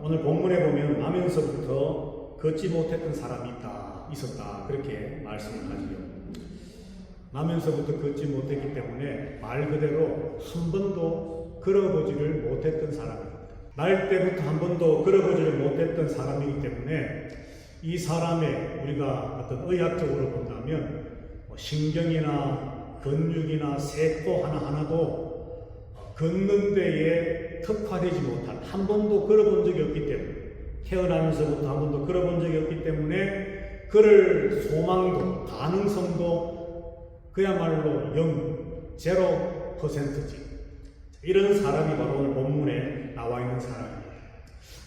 오늘 본문에 보면 나면서부터 걷지 못했던 사람이 있었다. 그렇게 말씀을 하지요. 나면서부터 걷지 못했기 때문에 말 그대로 한 번도 걸어보지를 못했던 사람입니다. 날 때부터 한 번도 걸어보지를 못했던 사람이기 때문에 이 사람의 우리가 어떤 의학적으로 본다면 신경이나 근육이나 세포 하나하나도 걷는 데에 특화되지 못한, 한 번도 걸어본 적이 없기 때문에, 태어나면서부터 한 번도 걸어본 적이 없기 때문에 걸을 소망도 가능성도 그야말로 0%지. 이런 사람이 바로 오늘 본문에 나와 있는 사람입니다.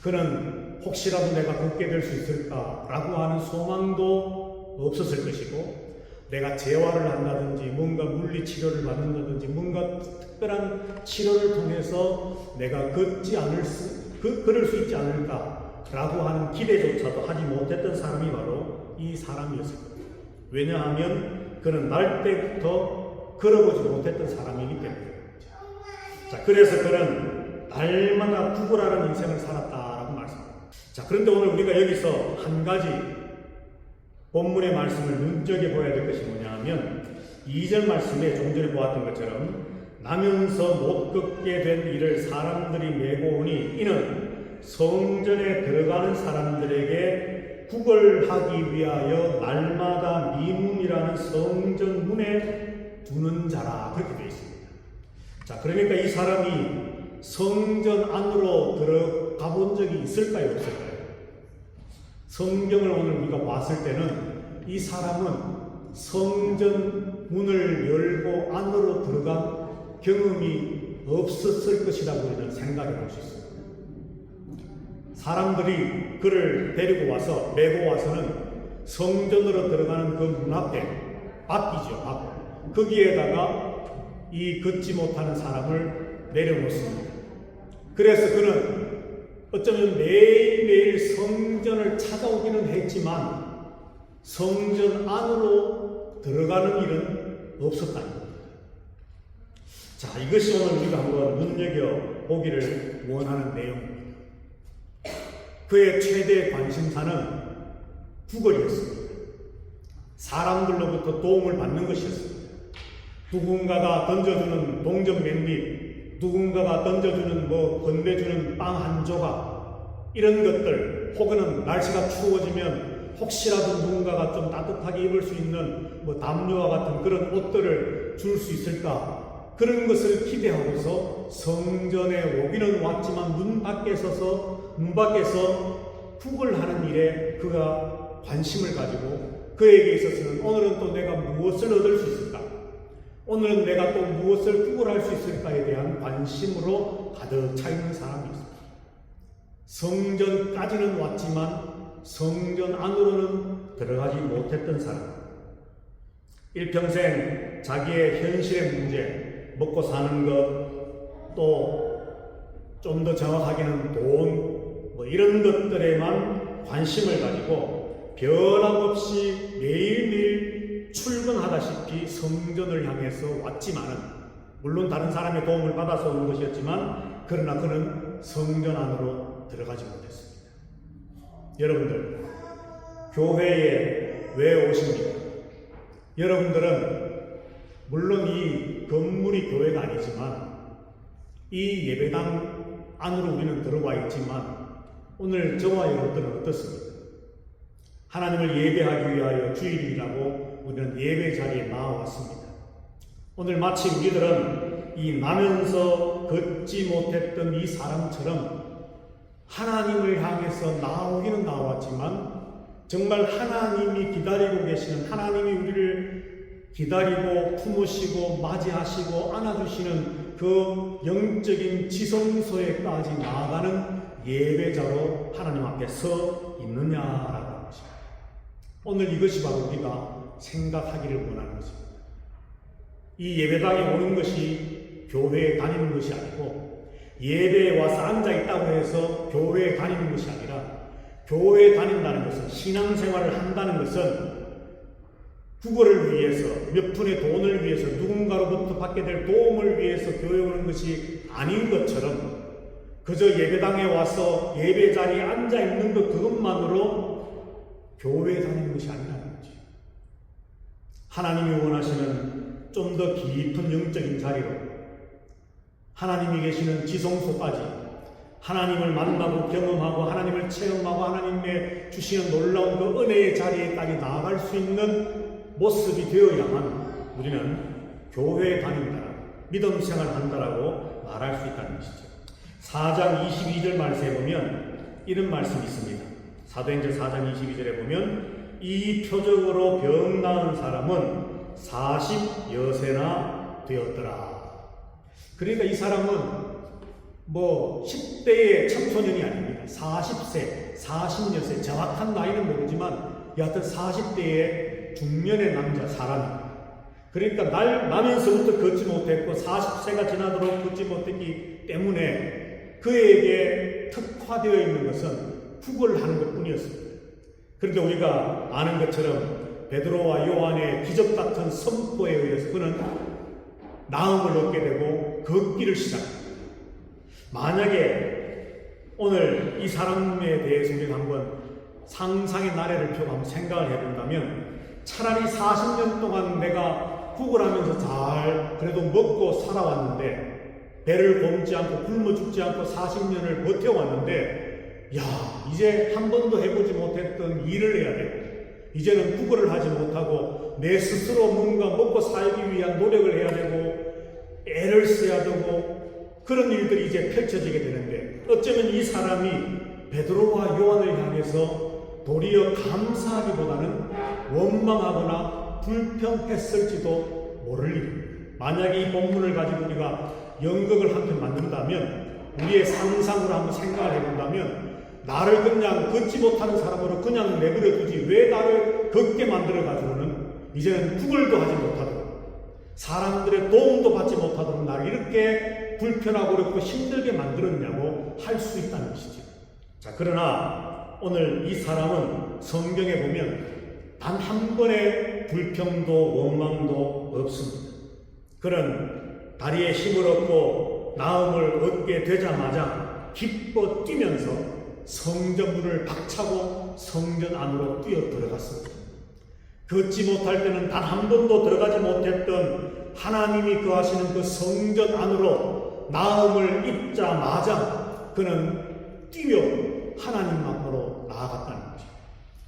그는 혹시라도 내가 걷게 될 수 있을까라고 하는 소망도 없었을 것이고, 내가 재활을 한다든지 뭔가 물리치료를 받는다든지 뭔가 특별한 치료를 통해서 내가 걸을 수 있지 않을까라고 하는 기대조차도 하지 못했던 사람이 바로 이 사람이었을 겁니다. 왜냐하면 그는 날 때부터 걸어보지 못했던 사람이기 때문에. 자, 그래서 그는 날마다 구걸하는 인생을 살았다라고 말씀합니다. 자, 그런데 오늘 우리가 여기서 한 가지 본문의 말씀을 눈여겨봐야 될 것이 뭐냐 하면 2절 말씀에 좀 전에 보았던 것처럼 나면서 못 걷게 된 이를 사람들이 메고 오니 이는 성전에 들어가는 사람들에게 구걸하기 위하여 날마다 미문이라는 성전 문에 두는 자라. 그렇게 되어 있습니다. 자, 그러니까 이 사람이 성전 안으로 들어가 본 적이 있을까요? 없을까요? 성경을 오늘 우리가 봤을 때는 이 사람은 성전 문을 열고 안으로 들어간 경험이 없었을 것이라고 우리는 생각해 볼 수 있습니다. 사람들이 그를 데리고 와서, 메고 와서는 성전으로 들어가는 그 문 앞에, 밖이죠, 밖. 거기에다가 이 걷지 못하는 사람을 내려놓습니다. 그래서 그는 어쩌면 매일매일 성전을 찾아오기는 했지만 성전 안으로 들어가는 일은 없었다는 겁니다. 자, 이것이 오늘 우리가 한번 눈여겨보기를 원하는 내용입니다. 그의 최대 관심사는 구걸이었습니다. 사람들로부터 도움을 받는 것이었습니다. 누군가가 던져주는 동전 맨입, 누군가가 던져주는 건네주는 빵 한 조각, 이런 것들, 혹은 날씨가 추워지면 혹시라도 누군가가 좀 따뜻하게 입을 수 있는 담요와 같은 그런 옷들을 줄 수 있을까, 그런 것을 기대하고서 성전에 오기는 왔지만 문 밖에서 구걸하는 일에 그가 관심을 가지고, 그에게 있어서는 오늘은 또 내가 무엇을 얻을 수 있을까, 오늘은 내가 또 무엇을 구걸할 수 있을까에 대한 관심으로 가득 차 있는 사람이었습니다. 성전까지는 왔지만 성전 안으로는 들어가지 못했던 사람. 일평생 자기의 현실의 문제, 먹고 사는 것, 또 좀 더 정확하게는 돈, 이런 것들에만 관심을 가지고 변함없이 매일매일 출근하다시피 성전을 향해서 왔지만은, 물론 다른 사람의 도움을 받아서 오는 것이었지만, 그러나 그는 성전 안으로 들어가지 못했습니다. 여러분들, 교회에 왜 오십니까? 여러분들은 물론 이 건물이 교회가 아니지만 이 예배당 안으로 우리는 들어와 있지만 오늘 저와 여러분들은 어떻습니까? 하나님을 예배하기 위하여 주일이라고 우리는 예배 자리에 나와왔습니다. 오늘 마치 우리들은 이 나면서 걷지 못했던 이 사람처럼 하나님을 향해서 나오기는 나왔지만 정말 하나님이 기다리고 계시는, 하나님이 우리를 기다리고 품으시고 맞이하시고 안아주시는 그 영적인 지성소에까지 나아가는 예배자로 하나님 앞에 서 있느냐라고 하는 것입니다. 오늘 이것이 바로 우리가 생각하기를 원하는 것입니다. 이 예배당에 오는 것이 교회에 다니는 것이 아니고, 예배에 와서 앉아있다고 해서 교회에 다니는 것이 아니라, 교회에 다닌다는 것은, 신앙생활을 한다는 것은 구걸을 위해서, 몇 푼의 돈을 위해서, 누군가로부터 받게 될 도움을 위해서 교회에 오는 것이 아닌 것처럼, 그저 예배당에 와서 예배 자리에 앉아 있는 것 그것만으로 교회 다니는 것이 아니라는 거지. 하나님이 원하시는 좀 더 깊은 영적인 자리로 하나님이 계시는 지성소까지 하나님을 만나고 경험하고 하나님을 체험하고 하나님의 주시는 놀라운 그 은혜의 자리에까지 나아갈 수 있는 모습이 되어야만 우리는 교회에 다닌다, 믿음 생활한다라고 말할 수 있다는 것이죠. 4장 22절 말씀에 보면 이런 말씀이 있습니다. 사도행전 4장 22절에 보면 이 표적으로 병 나은 사람은 40여세나 되었더라. 그러니까 이 사람은 뭐 10대의 청소년이 아닙니다. 40세, 40여세, 정확한 나이는 모르지만 여하튼 40대의 중년의 남자 사람입니다. 그러니까 나면서부터 걷지 못했고 40세가 지나도록 걷지 못했기 때문에 그에게 특화되어 있는 것은 구걸을 하는 것 뿐이었습니다. 그런데 우리가 아는 것처럼 베드로와 요한의 기적 같은 선포에 의해서 그는 나음을 얻게 되고 걷기를 시작합니다. 만약에 오늘 이 사람에 대해서 우리가 한번 상상의 나래를 펴고 한번 생각을 해본다면 차라리 40년 동안 내가 구걸하면서 잘 그래도 먹고 살아왔는데 배를 굶지 않고 굶어 죽지 않고 40년을 버텨왔는데 야 이제 한 번도 해보지 못했던 일을 해야 되고 이제는 구걸을 하지 못하고 내 스스로 뭔가 먹고 살기 위한 노력을 해야 되고 애를 써야 되고 그런 일들이 이제 펼쳐지게 되는데 어쩌면 이 사람이 베드로와 요한을 향해서 도리어 감사하기보다는 원망하거나 불평했을지도 모를 일입니다. 만약에 이 본문을 가지고 우리가 연극을 한 편 만든다면 우리의 상상으로 한번 생각을 해본다면 나를 그냥 걷지 못하는 사람으로 그냥 내버려 두지 왜 나를 걷게 만들어 가지고는 이제는 구걸도 하지 못하도록 사람들의 도움도 받지 못하도록 나를 이렇게 불편하고 어렵고 힘들게 만들었냐고 할 수 있다는 것이죠. 자, 그러나 오늘 이 사람은 성경에 보면 단 한 번의 불평도 원망도 없습니다. 그는 다리에 힘을 얻고 나음을 얻게 되자마자 기뻐 뛰면서 성전 문을 박차고 성전 안으로 뛰어 들어갔습니다. 걷지 못할 때는 단 한 번도 들어가지 못했던 하나님이 거하시는 그 성전 안으로 나음을 입자마자 그는 뛰며 하나님 앞으로 나아갔다는 거죠.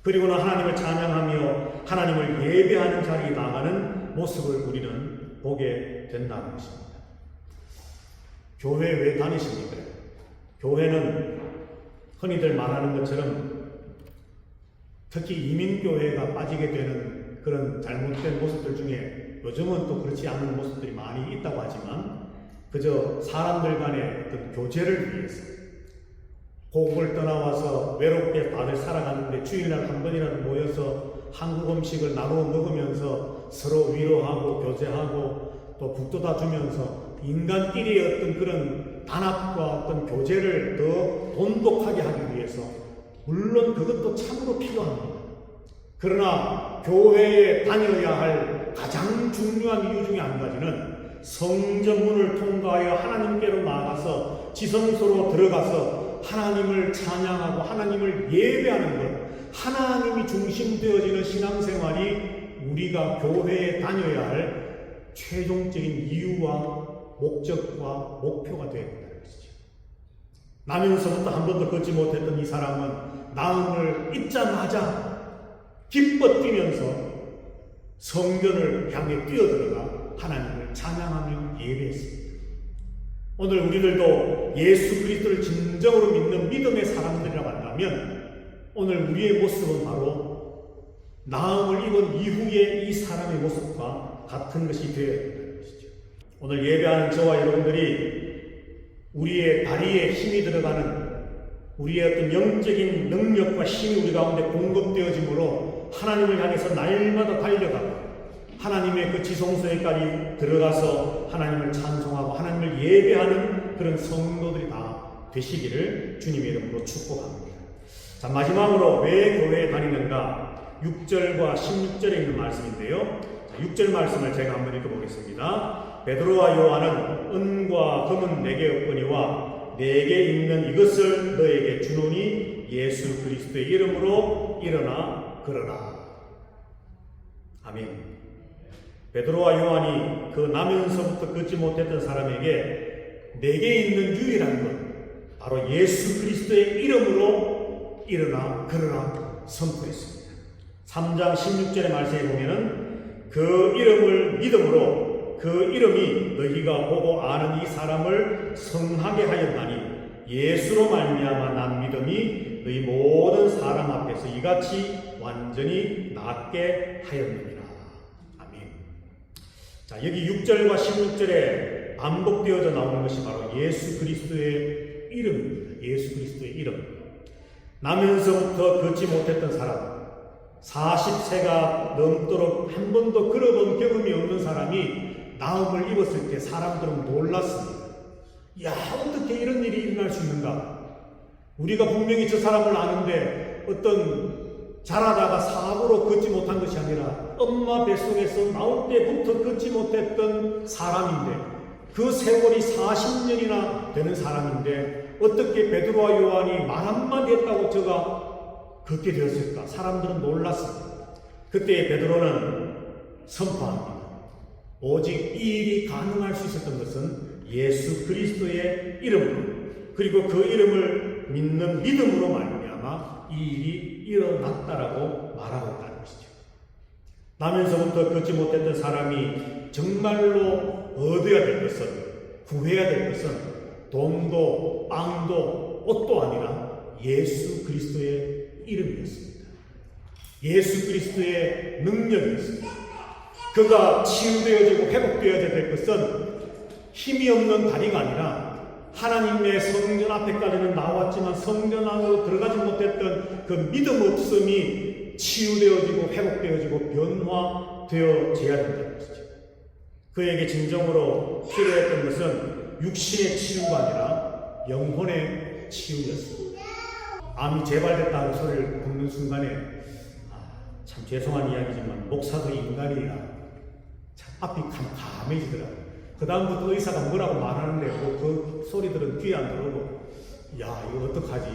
그리고는 하나님을 찬양하며 하나님을 예배하는 자리에 나가는 모습을 우리는 보게 된다는 것입니다. 교회 왜 다니십니까? 교회는 흔히들 말하는 것처럼 특히 이민교회가 빠지게 되는 그런 잘못된 모습들 중에 요즘은 또 그렇지 않은 모습들이 많이 있다고 하지만 그저 사람들 간의 어떤 교제를 위해서 고국을 떠나와서 외롭게 다들 살아가는데 주일날 한 번이라도 모여서 한국 음식을 나누어 먹으면서 서로 위로하고 교제하고 또 북돋아 주면서 인간끼리의 어떤 그런 단합과 어떤 교제를 더 돈독하게 하기 위해서 물론 그것도 참으로 필요합니다. 그러나 교회에 다녀야 할 가장 중요한 이유 중에 한 가지는 성전문을 통과하여 하나님께로 나아가서 지성소로 들어가서 하나님을 찬양하고 하나님을 예배하는 것, 하나님이 중심되어지는 신앙생활이 우리가 교회에 다녀야 할 최종적인 이유와 목적과 목표가 되어야 된다는 것이죠. 나면서부터 한 번도 걷지 못했던 이 사람은 나음을 입자마자 기뻐 뛰면서 성전을 향해 뛰어들어가 하나님을 찬양하며 예배했습니다. 오늘 우리들도 예수 그리스도를 진정으로 믿는 믿음의 사람들이라고 한다면 오늘 우리의 모습은 바로 나음을 입은 이후의 이 사람의 모습과 같은 것이 되어야 된다는 것이죠. 오늘 예배하는 저와 여러분들이 우리의 다리에 힘이 들어가는 우리의 어떤 영적인 능력과 힘이 우리 가운데 공급되어지므로 하나님을 향해서 날마다 달려가고 하나님의 그 지성소에까지 들어가서 하나님을 찬송하고 하나님을 예배하는 그런 성도들이 다 되시기를 주님의 이름으로 축복합니다. 자, 마지막으로 왜 교회에 다니는가? 6절과 16절에 있는 말씀인데요. 6절 말씀을 제가 한번 읽어보겠습니다. 베드로와 요한은 은과 금은 내게 없거니와 내게 있는 이것을 너에게 주노니 예수 그리스도의 이름으로 일어나 걸어라. 아멘. 베드로와 요한이 그 나면서부터 걷지 못했던 사람에게 내게 있는 유일한 것, 바로 예수 그리스도의 이름으로 일어나 걸어라 선포했습니다. 3장 16절의 말씀에 보면은 그 이름을 믿음으로 그 이름이 너희가 보고 아는 이 사람을 성하게 하였나니 예수로 말미암아 난 믿음이 너희 모든 사람 앞에서 이같이 완전히 낫게 하였느니라. 아멘. 자, 여기 6절과 16절에 반복되어져 나오는 것이 바로 예수 그리스도의 이름입니다. 예수 그리스도의 이름. 나면서부터 걷지 못했던 사람, 40세가 넘도록 한 번도 걸어본 경험이 없는 사람이 나음을 입었을 때 사람들은 놀랐습니다. 야, 어떻게 이런 일이 일어날 수 있는가? 우리가 분명히 저 사람을 아는데 어떤 자라다가 사고로 걷지 못한 것이 아니라 엄마 뱃속에서 나올 때부터 걷지 못했던 사람인데 그 세월이 40년이나 되는 사람인데 어떻게 베드로와 요한이 말 한마디 했다고 저가 걷게 되었을까? 사람들은 놀랐습니다. 그때 베드로는 선포합니다. 오직 이 일이 가능할 수 있었던 것은 예수 그리스도의 이름으로, 그리고 그 이름을 믿는 믿음으로 말미암아 이 일이 일어났다라고 말하고 있다는 것이죠. 나면서부터 걷지 못했던 사람이 정말로 얻어야 될 것은, 구해야 될 것은 돈도 빵도 옷도 아니라 예수 그리스도의 이름이었습니다. 예수 그리스도의 능력이었습니다. 그가 치유되어지고 회복되어야 될 것은 힘이 없는 다리가 아니라 하나님의 성전 앞에까지는 나왔지만 성전 안으로 들어가지 못했던 그 믿음 없음이 치유되어지고 회복되어지고 변화되어져야 된다는 것이죠. 그에게 진정으로 필요했던 것은 육신의 치유가 아니라 영혼의 치유였습니다. 암이 재발됐다는 소리를 듣는 순간에 참 죄송한 이야기지만 목사도 인간이라 참 앞이 캄캄해지더라고요. 그 다음부터 의사가 뭐라고 말하는데 그 소리들은 귀에 안 들어오고 야 이거 어떡하지?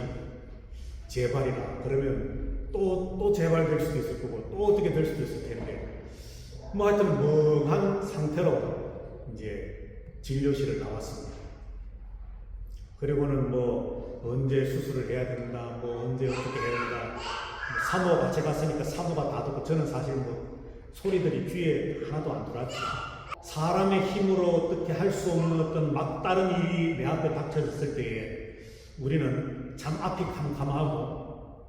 재발이라 그러면 또 재발될 수도 있을 거고 또 어떻게 될 수도 있을 텐데 뭐 하여튼 멍한 상태로 이제 진료실을 나왔습니다. 그리고는 뭐 언제 수술을 해야 된다, 뭐 언제 어떻게 해야 된다, 사모 같이 갔으니까 사모가 다 듣고 저는 사실 뭐 소리들이 귀에 하나도 안 들어왔죠. 사람의 힘으로 어떻게 할 수 없는 어떤 막다른 일이 내 앞에 닥쳐졌을 때에 우리는 참 앞이 캄캄하고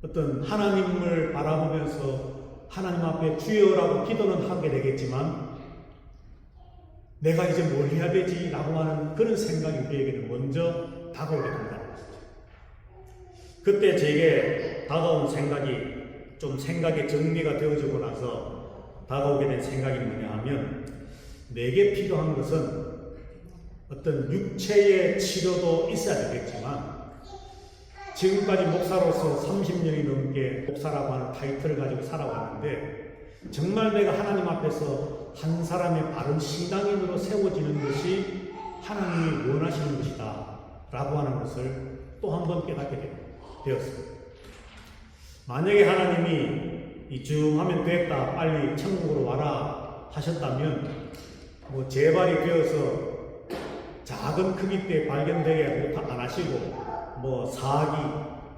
어떤 하나님을 바라보면서 하나님 앞에 주여라고 기도는 하게 되겠지만 내가 이제 뭘 해야 되지? 라고 하는 그런 생각이 우리에게는 먼저 다가오게 된다는 것이죠. 그때 제게 다가온 생각이 좀 생각의 정리가 되어지고 나서 다가오게 된 생각이 뭐냐 하면 내게 필요한 것은 어떤 육체의 치료도 있어야 되겠지만 지금까지 목사로서 30년이 넘게 목사라고 하는 타이틀을 가지고 살아왔는데 정말 내가 하나님 앞에서 한 사람의 바른 신앙인으로 세워지는 것이 하나님이 원하시는 것이다 라고 하는 것을 또 한 번 깨닫게 되었습니다. 만약에 하나님이 이쯤 하면 됐다 빨리 천국으로 와라 하셨다면 뭐 재발이 되어서 작은 크기 때 발견되게 안 하시고 뭐 사기,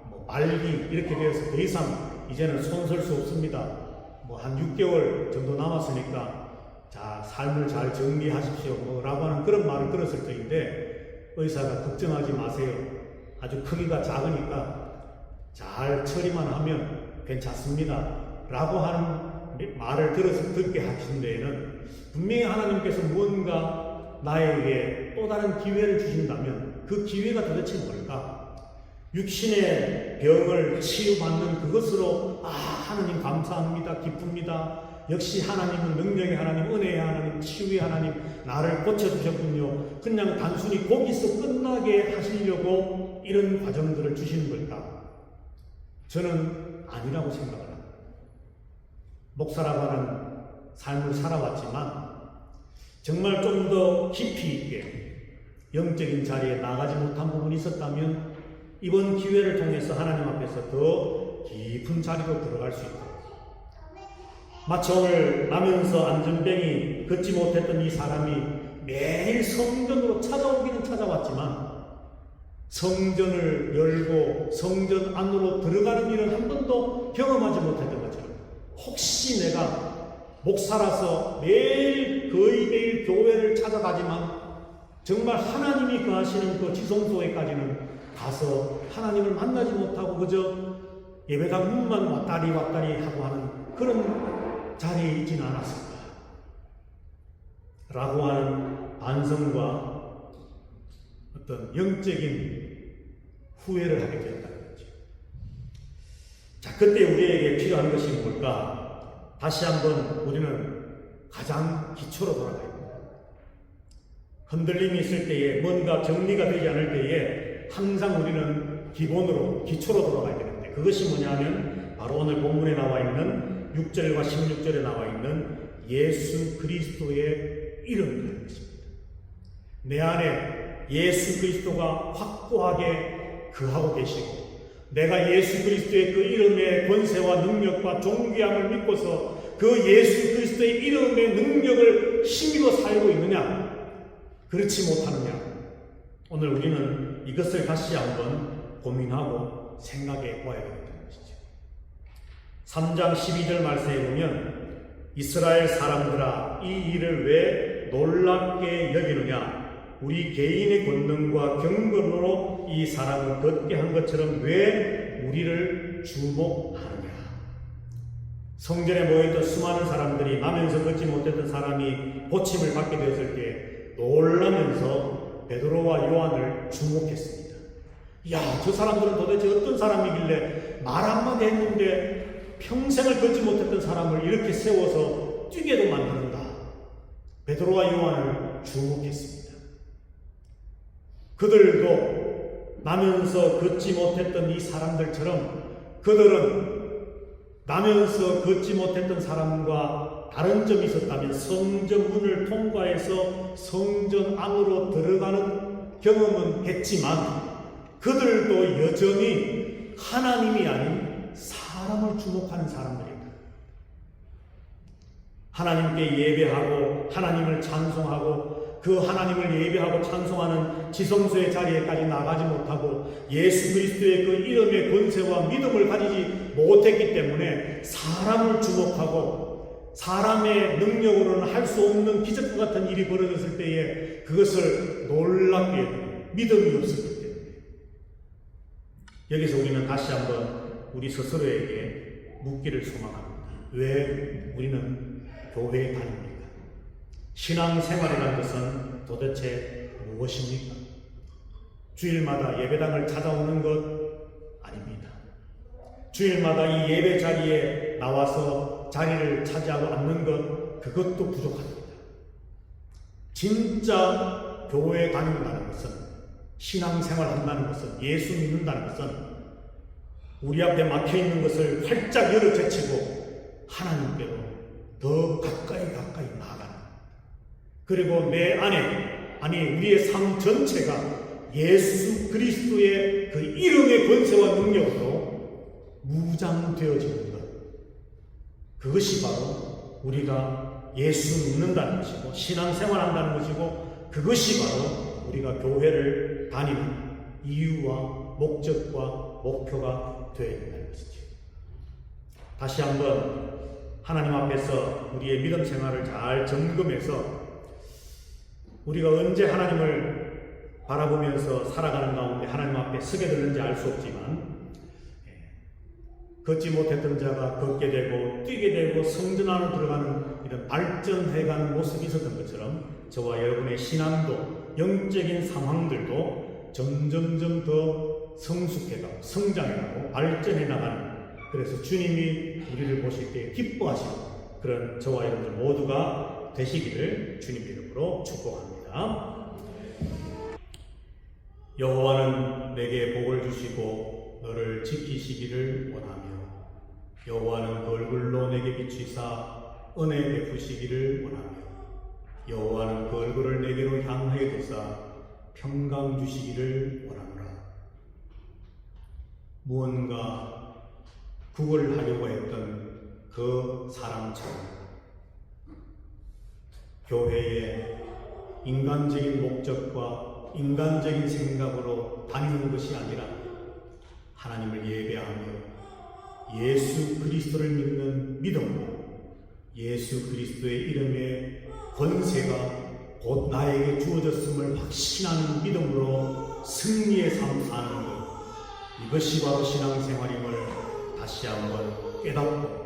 뭐 말기 이렇게 되어서 더 이상 이제는 손설 수 없습니다. 뭐 한 6개월 정도 남았으니까 자 삶을 잘 정리하십시오 뭐라고 하는 그런 말을 들었을 때인데 의사가 걱정하지 마세요. 아주 크기가 작으니까 잘 처리만 하면 괜찮습니다. 라고 하는 말을 듣게 하신 데에는 분명히 하나님께서 무언가 나에게 또 다른 기회를 주신다면 그 기회가 도대체 뭘까? 육신의 병을 치유받는 그것으로 하나님 감사합니다. 기쁩니다. 역시 하나님은 능력의 하나님, 은혜의 하나님, 치유의 하나님 나를 고쳐주셨군요. 그냥 단순히 거기서 끝나게 하시려고 이런 과정들을 주시는 걸까? 저는 아니라고 생각합니다. 목사라고 하는 삶을 살아왔지만 정말 좀 더 깊이 있게 영적인 자리에 나가지 못한 부분이 있었다면 이번 기회를 통해서 하나님 앞에서 더 깊은 자리로 들어갈 수 있다. 마치 오늘 나면서 안전병이 걷지 못했던 이 사람이 매일 성전으로 찾아오기는 찾아왔지만 성전을 열고 성전 안으로 들어가는 일은 한 번도 경험하지 못했던 것처럼 혹시 내가 목사라서 거의 매일 교회를 찾아가지만 정말 하나님이 거하시는 그 지성소에까지는 가서 하나님을 만나지 못하고 그저 예배당 문만 왔다리 하고 하는 그런 자리에 있지는 않았을까 라고 하는 반성과 어떤 영적인 후회를 하게 되었다는 거죠. 자, 그때 우리에게 필요한 것이 뭘까? 다시 한번 우리는 가장 기초로 돌아가야 합니다. 흔들림이 있을 때에, 뭔가 정리가 되지 않을 때에 항상 우리는 기초로 돌아가야 되는데, 그것이 뭐냐 하면 바로 오늘 본문에 나와 있는 6절과 16절에 나와 있는 예수 그리스도의 이름이라는 것입니다. 내 안에 예수 그리스도가 확고하게 거하고 계시고, 내가 예수 그리스도의 그 이름의 권세와 능력과 존귀함을 믿고서 그 예수 그리스도의 이름의 능력을 힘입어 살고 있느냐, 그렇지 못하느냐. 오늘 우리는 이것을 다시 한번 고민하고 생각해 보아야 되겠다는 것이죠. 3장 12절 말씀에 보면 이스라엘 사람들아, 이 일을 왜 놀랍게 여기느냐? 우리 개인의 권능과 경건으로 이 사람을 걷게 한 것처럼 왜 우리를 주목하느냐? 성전에 모여있던 수많은 사람들이 나면서 걷지 못했던 사람이 고침을 받게 되었을 때 놀라면서 베드로와 요한을 주목했습니다. 야, 저 사람들은 도대체 어떤 사람이길래 말 한마디 했는데 평생을 걷지 못했던 사람을 이렇게 세워서 뛰게도 만드는가? 베드로와 요한을 주목했습니다. 그들도 나면서 걷지 못했던 이 사람들처럼 그들은 나면서 걷지 못했던 사람과 다른 점이 있었다면 성전문을 통과해서 성전 안으로 들어가는 경험은 했지만 그들도 여전히 하나님이 아닌 사람을 주목하는 사람들이다. 하나님께 예배하고 하나님을 찬송하고 그 하나님을 예배하고 찬송하는 지성소의 자리에까지 나가지 못하고 예수 그리스도의 그 이름의 권세와 믿음을 가지지 못했기 때문에 사람을 주목하고 사람의 능력으로는 할 수 없는 기적과 같은 일이 벌어졌을 때에 그것을 놀랍게 믿음이 없었기 때문에 여기서 우리는 다시 한번 우리 스스로에게 묻기를 소망합니다. 왜 우리는 교회에 다닙니까? 신앙생활이라는 것은 도대체 무엇입니까? 주일마다 예배당을 찾아오는 것 아닙니다. 주일마다 이 예배 자리에 나와서 자리를 차지하고 앉는 것, 그것도 부족합니다. 진짜 교회에 다닌다는 것은, 신앙생활 한다는 것은, 예수 믿는다는 것은 우리 앞에 막혀있는 것을 활짝 열어 제치고 하나님께로 더 가까이 나아가는, 그리고 내 안에, 아니 우리의 삶 전체가 예수 그리스도의 그 이름의 권세와 능력으로 무장되어지는 것, 그것이 바로 우리가 예수 믿는다는 것이고 신앙생활 한다는 것이고 그것이 바로 우리가 교회를 다니는 이유와 목적과 목표가 되어야 된다는 것이죠. 다시 한번 하나님 앞에서 우리의 믿음 생활을 잘 점검해서 우리가 언제 하나님을 바라보면서 살아가는 가운데 하나님 앞에 서게 되는지 알 수 없지만 걷지 못했던 자가 걷게 되고 뛰게 되고 성전 안으로 들어가는 이런 발전해가는 모습이 있었던 것처럼 저와 여러분의 신앙도 영적인 상황들도 점점점 더 성숙해가고 성장해가고 발전해 나가는, 그래서 주님이 우리를 보실 때 기뻐하시는 그런 저와 여러분들 모두가 되시기를 주님 이름으로 축복합니다. 여호와는 내게 복을 주시고 너를 지키시기를 원하며 여호와는 그 얼굴로 내게 비추사 은혜 베푸시기를 원하며 여호와는 그 얼굴을 내게로 향하여 두사 평강 주시기를 원하노라. 무언가 구걸하려고 했던 그 사람처럼 교회의 인간적인 목적과 인간적인 생각으로 다니는 것이 아니라 하나님을 예배하며 예수 그리스도를 믿는 믿음으로 예수 그리스도의 이름의 권세가 곧 나에게 주어졌음을 확신하는 믿음으로 승리의 삶 사는 것, 이것이 바로 신앙생활임을 다시 한번 깨닫고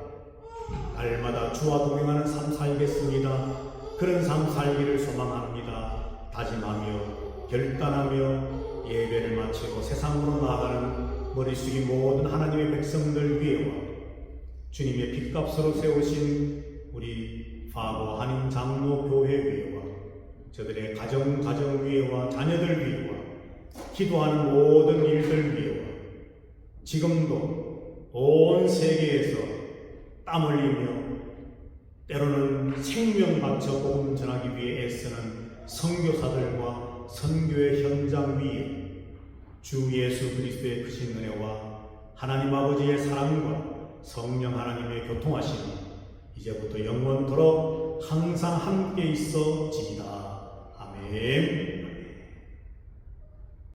날마다 주와 동행하는 삶 살겠습니다. 그런 삶 살기를 소망합니다. 다짐하며 결단하며 예배를 마치고 세상으로 나아가는 머리 숙인 모든 하나님의 백성들 위에와 주님의 핏값으로 세우신 우리 파고 한인 장로 교회 위에와 저들의 가정 위에와 자녀들 위에와 기도하는 모든 일들 위에와 지금도 온 세계에서 땀 흘리며 때로는 생명 바쳐 복음 전하기 위해 애쓰는 선교사들과 선교의 현장 위에 주 예수 그리스도의 크신 은혜와 하나님 아버지의 사랑과 성령 하나님의 교통하심이 이제부터 영원토록 항상 함께 있어지이다. 아멘.